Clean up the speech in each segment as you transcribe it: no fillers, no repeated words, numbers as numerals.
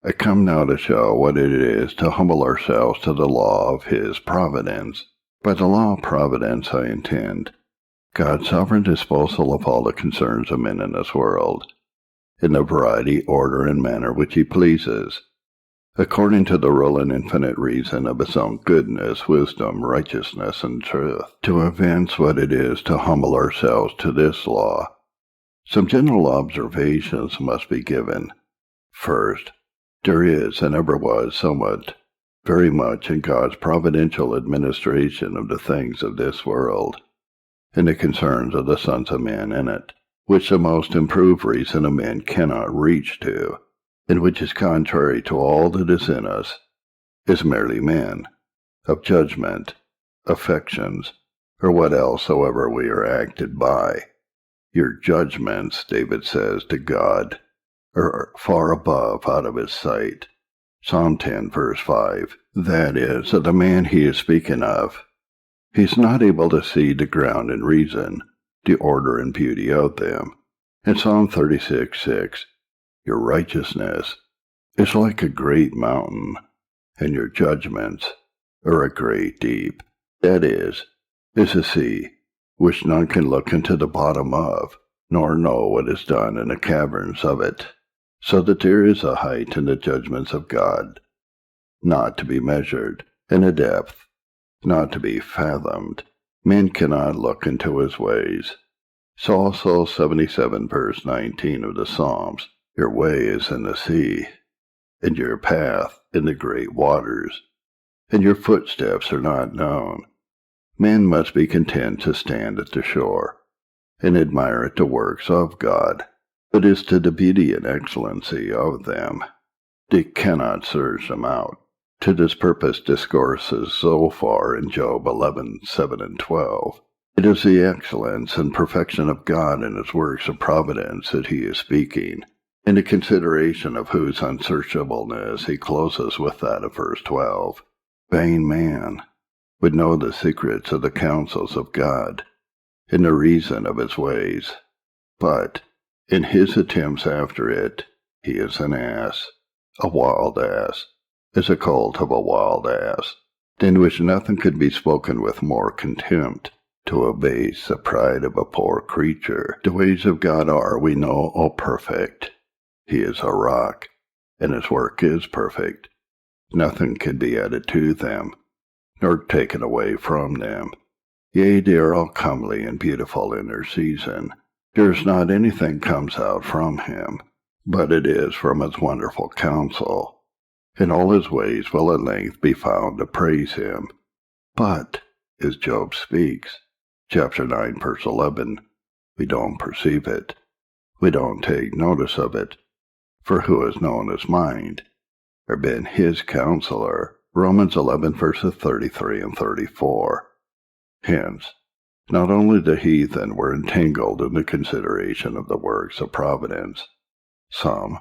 I come now to show what it is to humble ourselves to the law of His providence. By the law of providence I intend God's sovereign disposal of all the concerns of men in this world, in the variety, order, and manner which He pleases, according to the rule and infinite reason of His own goodness, wisdom, righteousness, and truth, to evince what it is to humble ourselves to this law. Some general observations must be given. First, there is and ever was somewhat, very much in God's providential administration of the things of this world, and the concerns of the sons of men in it, which the most improved reason of men cannot reach to, and which is contrary to all that is in us, is merely men, of judgment, affections, or what else soever we are acted by. Your judgments, David says to God, are far above out of His sight. Psalm 10, verse 5. That is, of the man he is speaking of. He's not able to see the ground and reason, the order and beauty of them. In Psalm 36:6, your righteousness is like a great mountain, and your judgments are a great deep. That is a sea, which none can look into the bottom of, nor know what is done in the caverns of it. So that there is a height in the judgments of God, not to be measured, and a depth, not to be fathomed. Men cannot look into His ways. So also 77 verse 19 of the Psalms, your way is in the sea, and your path in the great waters, and your footsteps are not known. Men must be content to stand at the shore, and admire at the works of God, but as to the beauty and excellency of them, they cannot search them out. To this purpose discourses Zophar in Job 11:7 and 12. It is the excellence and perfection of God in His works of providence that he is speaking, in the consideration of whose unsearchableness he closes with that of verse 12. Vain man would know the secrets of the counsels of God, and the reason of His ways, but in his attempts after it, he is an ass, a wild ass, is a colt of a wild ass, than which nothing could be spoken with more contempt, to abase the pride of a poor creature. The ways of God are, we know, perfect. He is a rock, and His work is perfect. Nothing can be added to them, nor taken away from them. Yea, they are all comely and beautiful in their season. There is not anything comes out from Him, but it is from His wonderful counsel, and all His ways will at length be found to praise Him. But, as Job speaks, chapter 9, verse 11, we don't perceive it. We don't take notice of it. For who has known His mind, or been His counselor? Romans 11, verses 33 and 34. Hence, not only the heathen were entangled in the consideration of the works of providence, some,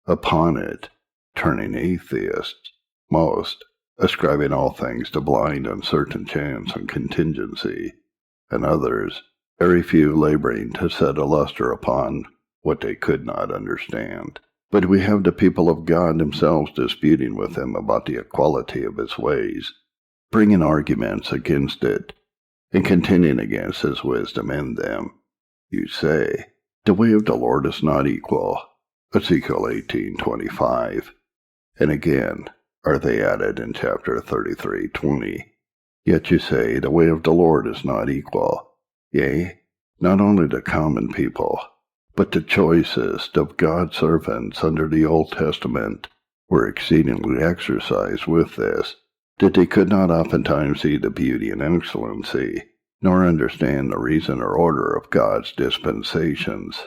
upon it, turning atheists, most, ascribing all things to blind uncertain chance and contingency, and others, very few laboring to set a luster upon what they could not understand. But we have the people of God themselves disputing with Him about the equality of His ways, bringing arguments against it, and contending against His wisdom in them. You say, the way of the Lord is not equal, Ezekiel 18:25. And again, are they added in chapter 33:20. Yet you say, the way of the Lord is not equal. Yea, not only the common people, but the choicest of God's servants under the Old Testament were exceedingly exercised with this, that they could not oftentimes see the beauty and excellency, nor understand the reason or order of God's dispensations,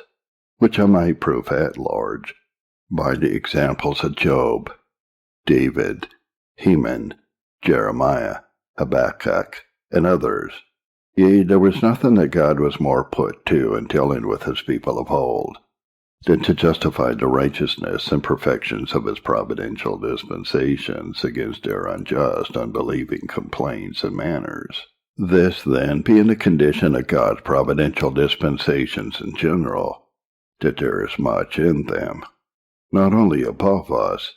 which I might prove at large, by the examples of Job, David, Heman, Jeremiah, Habakkuk, and others. Yea, there was nothing that God was more put to in dealing with His people of old, than to justify the righteousness and perfections of His providential dispensations against their unjust, unbelieving complaints and manners. This, then, being the condition of God's providential dispensations in general, that there is much in them, not only above us,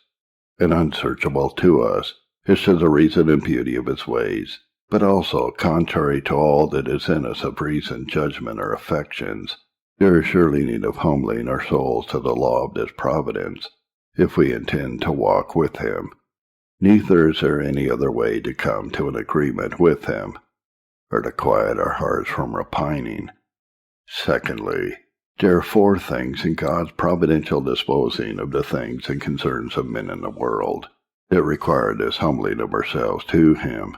and unsearchable to us, as to the reason and beauty of his ways, but also contrary to all that is in us of reason, judgment, or affections. There is surely need of humbling our souls to the law of his providence, if we intend to walk with him. Neither is there any other way to come to an agreement with him, or to quiet our hearts from repining. Secondly, there are 4 things in God's providential disposing of the things and concerns of men in the world that require this humbling of ourselves to him,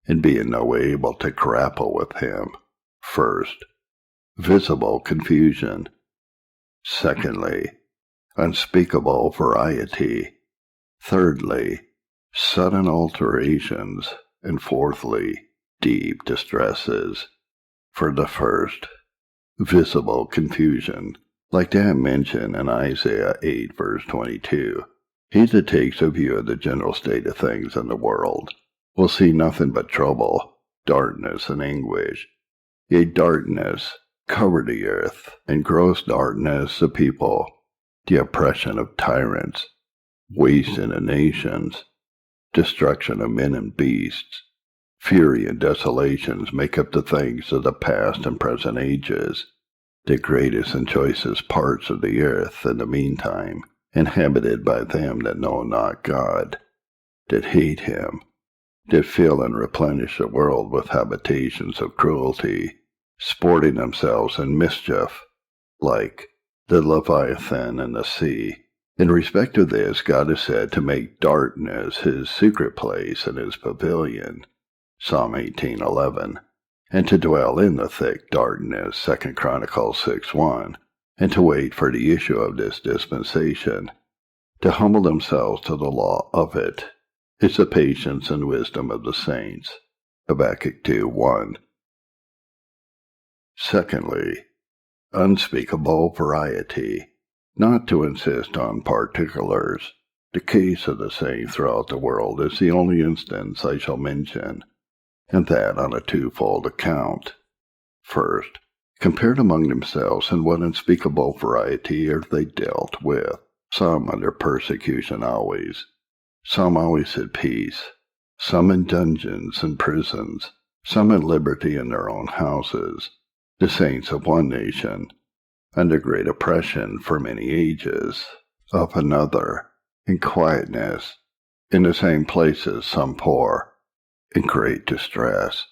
and being no way able to grapple with him. First, visible confusion. Secondly, unspeakable variety. Thirdly, sudden alterations. And fourthly, deep distresses. For the first, visible confusion, like that mentioned in Isaiah 8 verse 22. He that takes a view of the general state of things in the world will see nothing but trouble, darkness, and anguish. Yea, darkness covered the earth, and gross darkness the people, the oppression of tyrants, wasting of nations, destruction of men and beasts, fury and desolations make up the things of the past and present ages, the greatest and choicest parts of the earth in the meantime, inhabited by them that know not God, that hate him, that fill and replenish the world with habitations of cruelty, sporting themselves in mischief, like the Leviathan in the sea. In respect of this, God is said to make darkness his secret place and his pavilion, Psalm 18:11, and to dwell in the thick darkness, 2 Chronicles 6:1, and to wait for the issue of this dispensation, to humble themselves to the law of it, is the patience and wisdom of the saints, Habakkuk 2:1. Secondly, unspeakable variety. Not to insist on particulars, the case of the same throughout the world is the only instance I shall mention, and that on a twofold account. First, compared among themselves in what unspeakable variety are they dealt with, some under persecution always, some always at peace, some in dungeons and prisons, some at liberty in their own houses, the saints of one nation, under great oppression for many ages, of another, in quietness, in the same places some poor, in great distress,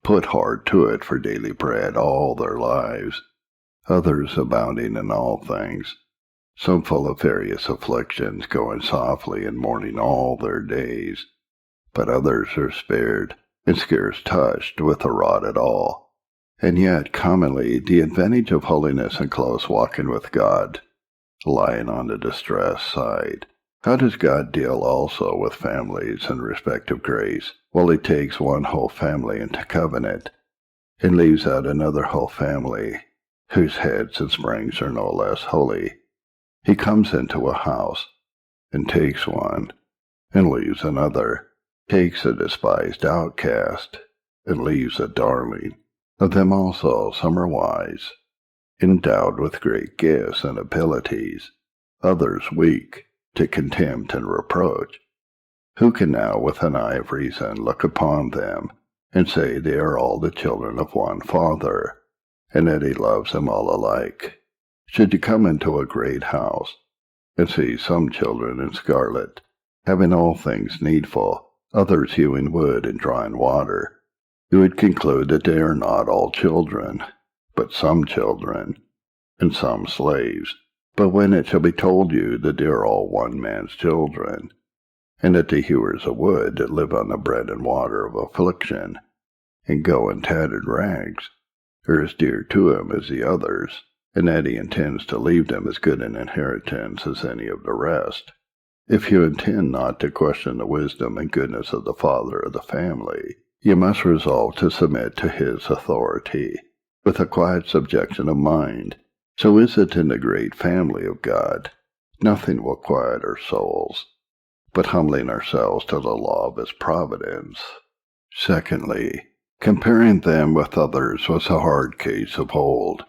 put hard to it for daily bread all their lives, others abounding in all things, some full of various afflictions, going softly and mourning all their days, but others are spared, and scarce touched with a rod at all. And yet, commonly, the advantage of holiness and close walking with God, lying on the distressed side. How does God deal also with families in respect of grace, while he takes one whole family into covenant, and leaves out another whole family, whose heads and springs are no less holy? He comes into a house, and takes one, and leaves another, takes a despised outcast, and leaves a darling. Of them also some are wise, endowed with great gifts and abilities, others weak, to contempt and reproach. Who can now with an eye of reason look upon them, and say they are all the children of one Father, and that he loves them all alike? Should you come into a great house, and see some children in scarlet, having all things needful, others hewing wood and drawing water, you would conclude that they are not all children, but some children, and some slaves. But when it shall be told you that they are all one man's children, and that the hewers of wood that live on the bread and water of affliction, and go in tattered rags, are as dear to him as the others, and that he intends to leave them as good an inheritance as any of the rest, if you intend not to question the wisdom and goodness of the father of the family, you must resolve to submit to his authority, with a quiet subjection of mind. So is it in the great family of God. Nothing will quiet our souls, but humbling ourselves to the law of his providence. Secondly, comparing them with others was a hard case of old.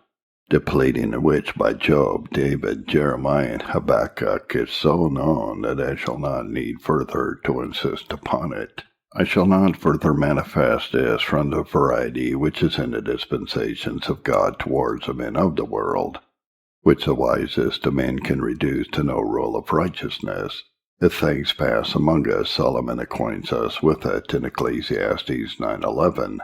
The pleading in which by Job, David, Jeremiah, and Habakkuk is so known that I shall not need further to insist upon it. I shall not further manifest this from the variety which is in the dispensations of God towards the men of the world, which the wisest of men can reduce to no rule of righteousness. If things pass among us, Solomon acquaints us with it in Ecclesiastes 9:11.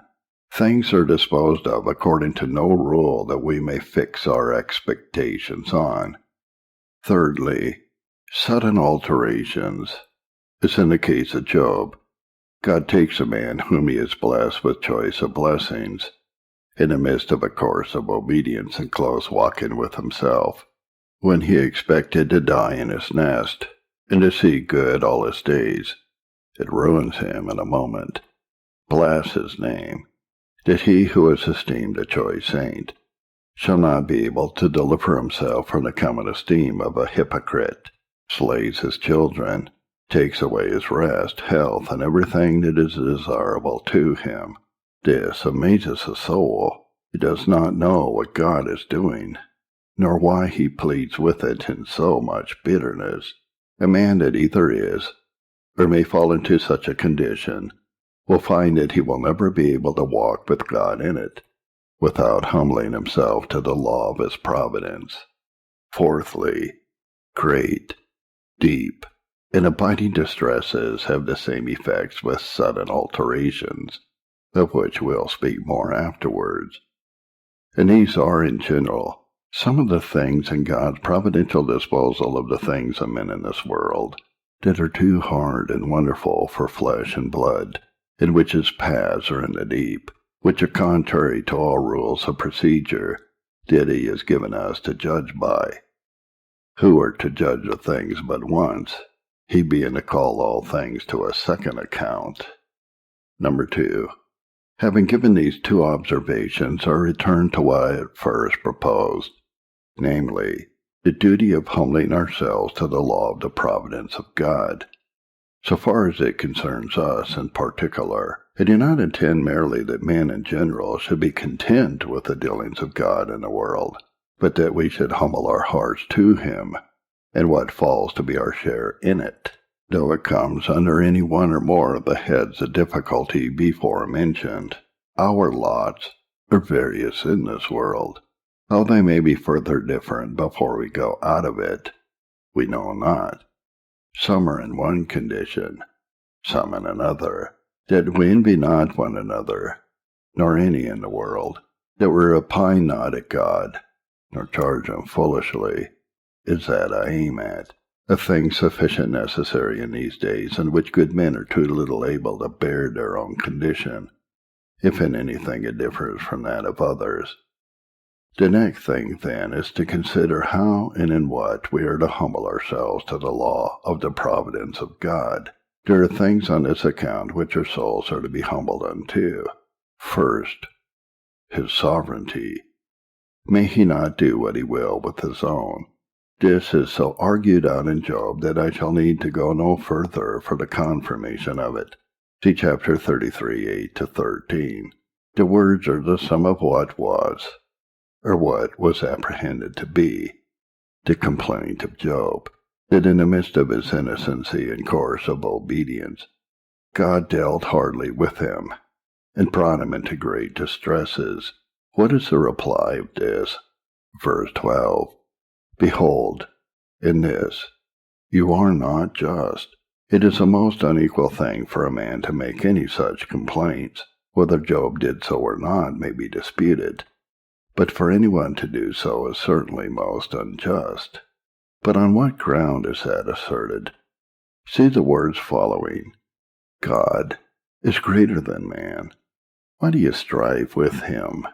Things are disposed of according to no rule that we may fix our expectations on. Thirdly, sudden alterations. As in the case of Job, God takes a man whom he has blessed with choice of blessings, in the midst of a course of obedience and close walking with himself, when he expected to die in his nest, and to see good all his days. It ruins him in a moment. Bless his name, that he who is esteemed a choice saint shall not be able to deliver himself from the common esteem of a hypocrite, slays his children, takes away his rest, health, and everything that is desirable to him. This amazes the soul. He does not know what God is doing, nor why he pleads with it in so much bitterness. A man that either is, or may fall into such a condition, will find that he will never be able to walk with God in it, without humbling himself to the law of his providence. Fourthly, great, deep, and abiding distresses have the same effects with sudden alterations, of which we'll speak more afterwards. And these are, in general, some of the things in God's providential disposal of the things of men in this world that are too hard and wonderful for flesh and blood, in which his paths are in the deep, which are contrary to all rules of procedure that he has given us to judge by, who are to judge of things but once, he being to call all things to a second account. Number 2. Having given these two observations, I return to what I at first proposed, namely, the duty of humbling ourselves to the law of the providence of God. So far as it concerns us in particular, I do not intend merely that men in general should be content with the dealings of God in the world, but that we should humble our hearts to him, and what falls to be our share in it, though it comes under any one or more of the heads of difficulty before mentioned. Our lots are various in this world. How they may be further different before we go out of it, we know not. Some are in one condition, some in another, that we envy not one another, nor any in the world, that we repine not at God, nor charge him foolishly, is that I aim at, a thing sufficient necessary in these days, in which good men are too little able to bear their own condition, if in anything it differs from that of others. The next thing, then, is to consider how and in what we are to humble ourselves to the law of the providence of God. There are things on this account which our souls are to be humbled unto. First, his sovereignty. May he not do what he will with his own? This is so argued out in Job that I shall need to go no further for the confirmation of it. See chapter 33, 8-13. The words are the sum of what was, or what was apprehended to be, the complaint of Job, that in the midst of his innocency and course of obedience, God dealt hardly with him, and brought him into great distresses. What is the reply of this? Verse 12. Behold, in this, you are not just. It is a most unequal thing for a man to make any such complaints. Whether Job did so or not may be disputed, but for anyone to do so is certainly most unjust. But on what ground is that asserted? See the words following. God is greater than man. Why do you strive with him?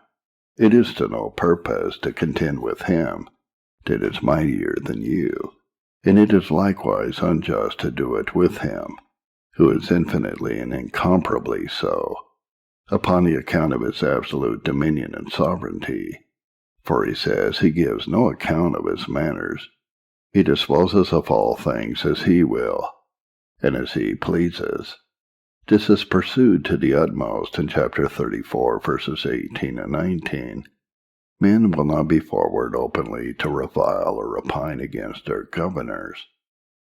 It is to no purpose to contend with him that is mightier than you, and it is likewise unjust to do it with him, who is infinitely and incomparably so, upon the account of his absolute dominion and sovereignty. For he says he gives no account of his manners. He disposes of all things as he will, and as he pleases. This is pursued to the utmost in chapter 34, verses 18 and 19. Men will not be forward openly to revile or repine against their governors.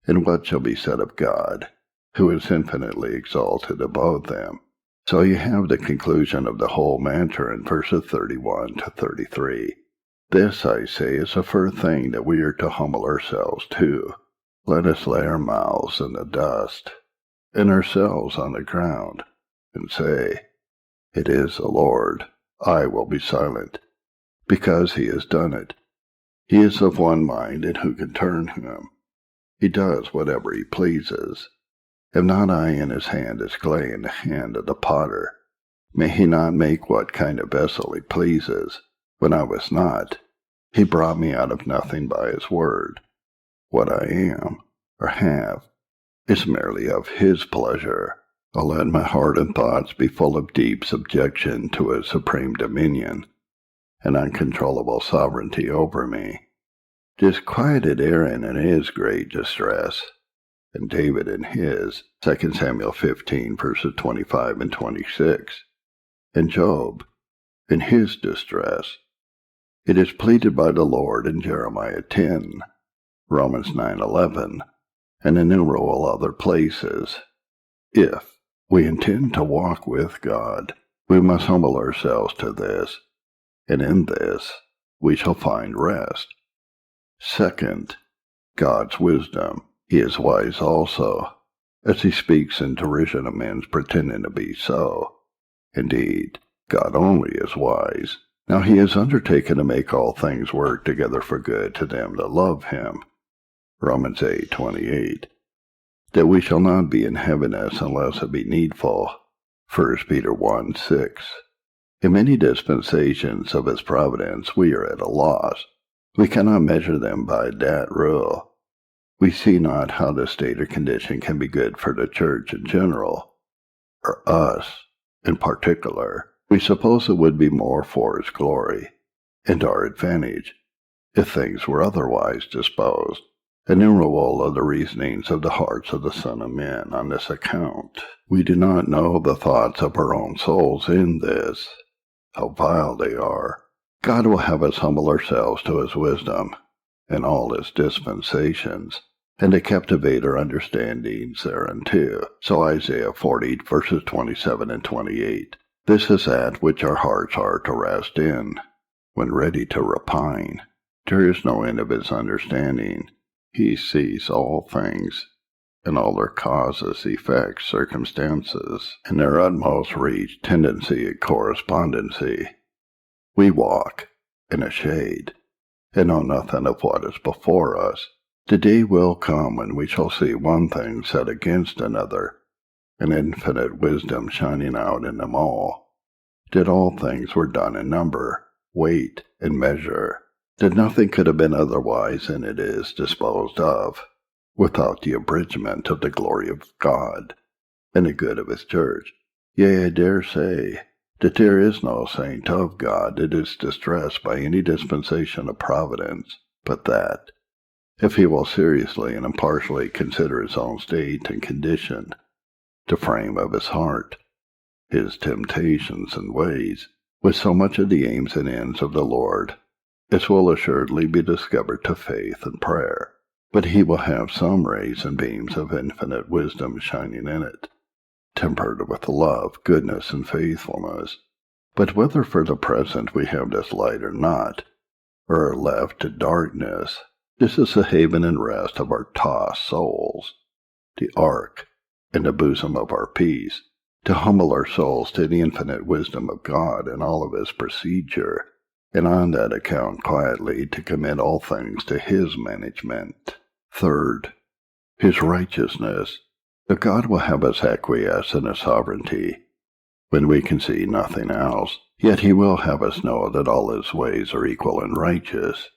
And what shall be said of God, who is infinitely exalted above them? So you have the conclusion of the whole matter in verses 31 to 33. This, I say, is a first thing that we are to humble ourselves to. Let us lay our mouths in the dust, and ourselves on the ground, and say, It is the Lord, I will be silent, because he has done it. He is of one mind, and who can turn him? He does whatever he pleases. Am not I in his hand as clay in the hand of the potter? May he not make what kind of vessel he pleases? When I was not, he brought me out of nothing by his word. What I am, or have, is merely of his pleasure. I'll let my heart and thoughts be full of deep subjection to his supreme dominion and uncontrollable sovereignty over me. Disquieted Aaron in his great distress, and David in his, 2 Samuel 15, verses 25 and 26, and Job in his distress. It is pleaded by the Lord in Jeremiah 10, Romans 9:11, and innumerable other places. If we intend to walk with God, we must humble ourselves to this, and in this we shall find rest. Second, God's wisdom. He is wise also, as he speaks in derision of men's pretending to be so. Indeed, God only is wise. Now he has undertaken to make all things work together for good to them that love him. Romans 8:28. That we shall not be in heaviness unless it be needful. 1 Peter 1:6. In many dispensations of his providence we are at a loss. We cannot measure them by that rule. We see not how the state or condition can be good for the church in general, or us in particular. We suppose it would be more for his glory and our advantage if things were otherwise disposed. Innumerable are the reasonings of the hearts of the Son of Man on this account. We do not know the thoughts of our own souls in this, how vile they are. God will have us humble ourselves to his wisdom in all his dispensations, and to captivate our understandings thereunto. So Isaiah 40, verses 27 and 28. This is that which our hearts are to rest in, when ready to repine. There is no end of his understanding. He sees all things, and all their causes, effects, circumstances, and their utmost reach, tendency, and correspondency. We walk in a shade, and know nothing of what is before us. The day will come when we shall see one thing set against another, and infinite wisdom shining out in them all. That all things were done in number, weight, and measure. That nothing could have been otherwise than it is disposed of, without the abridgment of the glory of God, and the good of his church. Yea, I dare say that there is no saint of God that is distressed by any dispensation of providence, but that, if he will seriously and impartially consider his own state and condition, the frame of his heart, his temptations and ways, with so much of the aims and ends of the Lord, as will assuredly be discovered to faith and prayer. But he will have some rays and beams of infinite wisdom shining in it, tempered with love, goodness, and faithfulness. But whether for the present we have this light or not, or are left to darkness, this is the haven and rest of our tossed souls, the ark and the bosom of our peace, to humble our souls to the infinite wisdom of God in all of his procedure, and on that account quietly to commit all things to his management. Third, his righteousness. That God will have us acquiesce in his sovereignty, when we can see nothing else, yet he will have us know that all his ways are equal and righteous.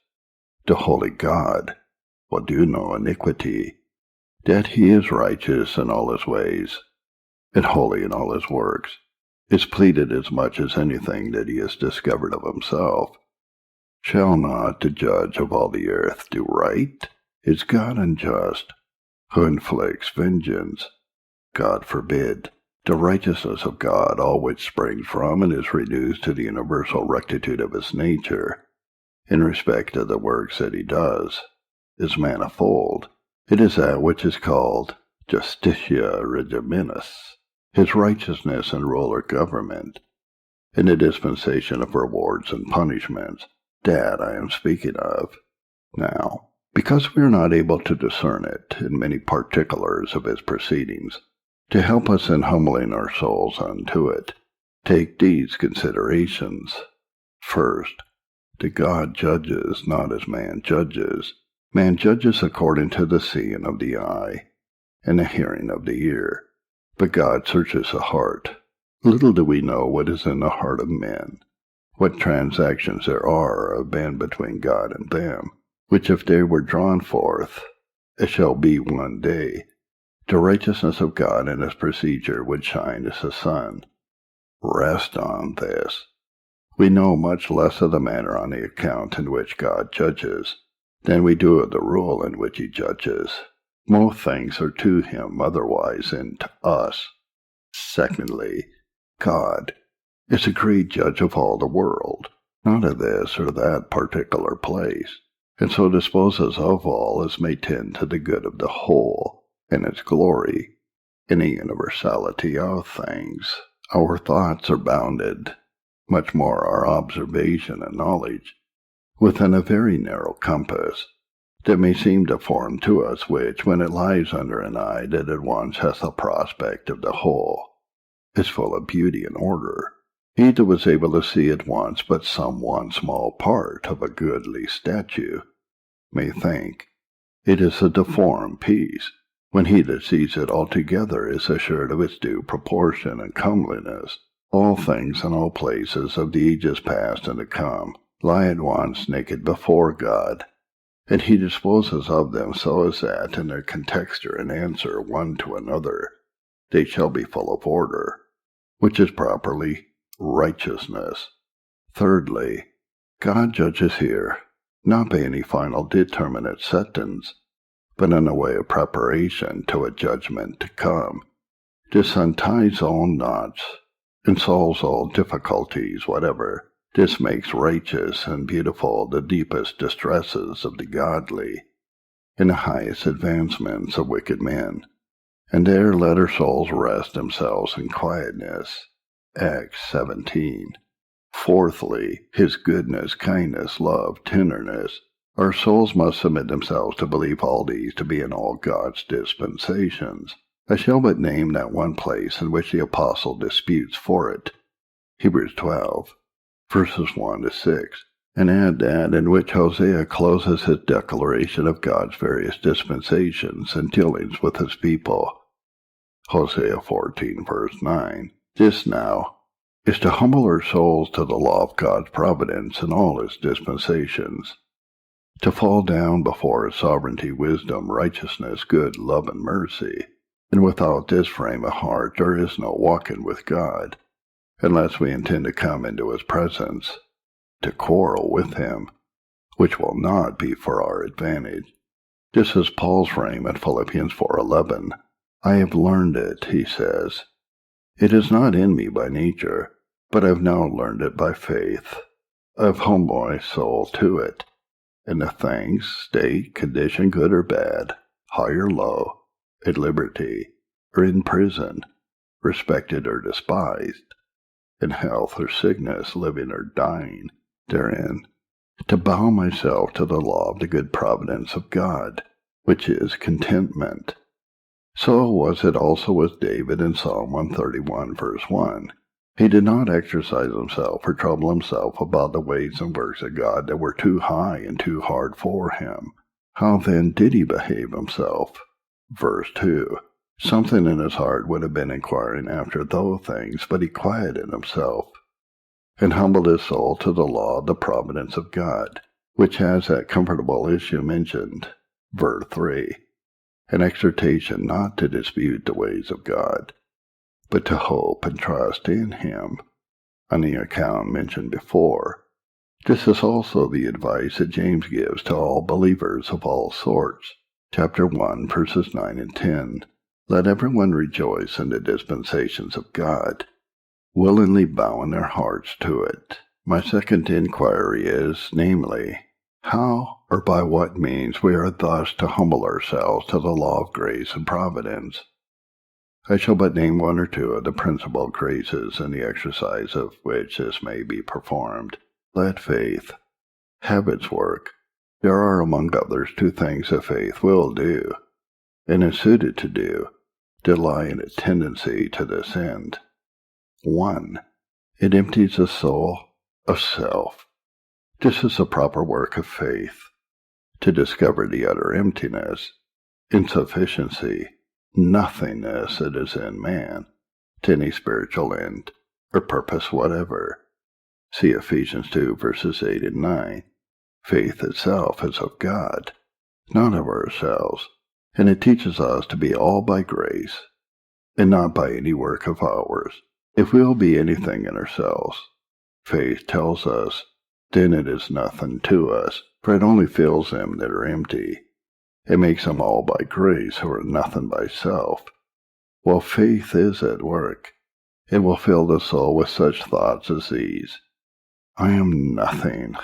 The holy God will do no iniquity, that he is righteous in all his ways, and holy in all his works, is pleaded as much as anything that he has discovered of himself. Shall not the judge of all the earth do right? Is God unjust, who inflicts vengeance? God forbid. the righteousness of God, all which springs from and is reduced to the universal rectitude of his nature, in respect of the works that he does, is manifold. It is that which is called justitia regiminis, his righteousness and rule or government, in the dispensation of rewards and punishments, that I am speaking of. Now, because we are not able to discern it in many particulars of his proceedings, to help us in humbling our souls unto it, take these considerations. First, that God judges not as man judges. Man judges according to the seeing of the eye and the hearing of the ear, but God searches the heart. Little do we know what is in the heart of men, what transactions there are of man between God and them, which if they were drawn forth, it shall be one day, the righteousness of God in his procedure would shine as the sun. Rest on this. We know much less of the manner on the account in which God judges than we do of the rule in which he judges. Most things are to him otherwise than to us. Secondly, God is a great judge of all the world, not of this or that particular place, and so disposes of all as may tend to the good of the whole, and its glory, in the universality of things. Our thoughts are bounded, much more our observation and knowledge, within a very narrow compass, that may seem to form to us, which, when it lies under an eye that at once has the prospect of the whole, is full of beauty and order. He that was able to see at once but some one small part of a goodly statue may think it is a deformed piece, when he that sees it altogether is assured of its due proportion and comeliness. All things and all places of the ages past and to come lie at once naked before God, and he disposes of them so as that, in their contexture and answer one to another, they shall be full of order, which is properly righteousness. Thirdly, God judges here, not by any final determinate sentence, but in a way of preparation to a judgment to come. This unties all knots, and solves all difficulties whatever. This makes righteous and beautiful the deepest distresses of the godly, and the highest advancements of wicked men, and there let our souls rest themselves in quietness. Acts 17. Fourthly, his goodness, kindness, love, tenderness. Our souls must submit themselves to believe all these to be in all God's dispensations. I shall but name that one place in which the apostle disputes for it, Hebrews 12, verses 1 to 6, and add that in which Hosea closes his declaration of God's various dispensations and dealings with his people, Hosea 14, verse 9. This now is to humble our souls to the law of God's providence in all its dispensations, to fall down before his sovereignty, wisdom, righteousness, good, love, and mercy. And without this frame of heart there is no walking with God, unless we intend to come into his presence, to quarrel with him, which will not be for our advantage. This is Paul's frame at Philippians 4:11. I have learned it, he says. It is not in me by nature, but I have now learned it by faith. I have humbled my soul to it, in the things, state, condition, good or bad, high or low, at liberty, or in prison, respected or despised, in health or sickness, living or dying, therein, to bow myself to the law of the good providence of God, which is contentment. So was it also with David in Psalm 131, verse 1. He did not exercise himself or trouble himself about the ways and works of God that were too high and too hard for him. How then did he behave himself? Verse 2. Something in his heart would have been inquiring after those things, but he quieted himself, and humbled his soul to the law of the providence of God, which has that comfortable issue mentioned. Verse 3. An exhortation not to dispute the ways of God, but to hope and trust in him, on the account mentioned before. This is also the advice that James gives to all believers of all sorts. Chapter 1, verses 9 and 10. Let everyone rejoice in the dispensations of God, willingly bow in their hearts to it. My second inquiry is, namely, how or by what means we are thus to humble ourselves to the law of grace and providence. I shall but name one or two of the principal graces in the exercise of which this may be performed. Let faith have its work. There are among others two things that faith will do, and is suited to do, that lie in its tendency to this end. 1. It empties the soul of self. This is the proper work of faith, to discover the utter emptiness, insufficiency, nothingness that is in man, to any spiritual end or purpose whatever. See Ephesians 2 verses 8 and 9. Faith itself is of God, not of ourselves, and it teaches us to be all by grace, and not by any work of ours. If we will be anything in ourselves, faith tells us, then it is nothing to us, for it only fills them that are empty. It makes them all by grace who are nothing by self. While faith is at work, it will fill the soul with such thoughts as these: I am nothing,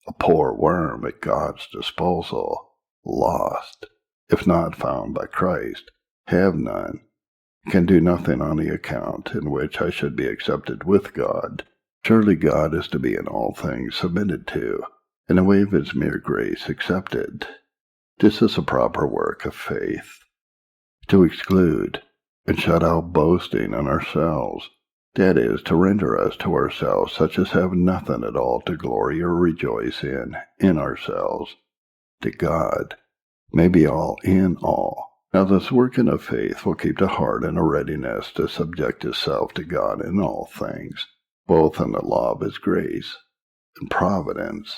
a poor worm at God's disposal, lost, if not found by Christ, have none, can do nothing on the account in which I should be accepted with God. Surely God is to be in all things submitted to, in the way of his mere grace accepted. This is a proper work of faith, to exclude and shut out boasting in ourselves, that is, to render us to ourselves such as have nothing at all to glory or rejoice in ourselves, that God may be all in all. Now this working of faith will keep the heart in a readiness to subject itself to God in all things, both in the law of his grace and providence,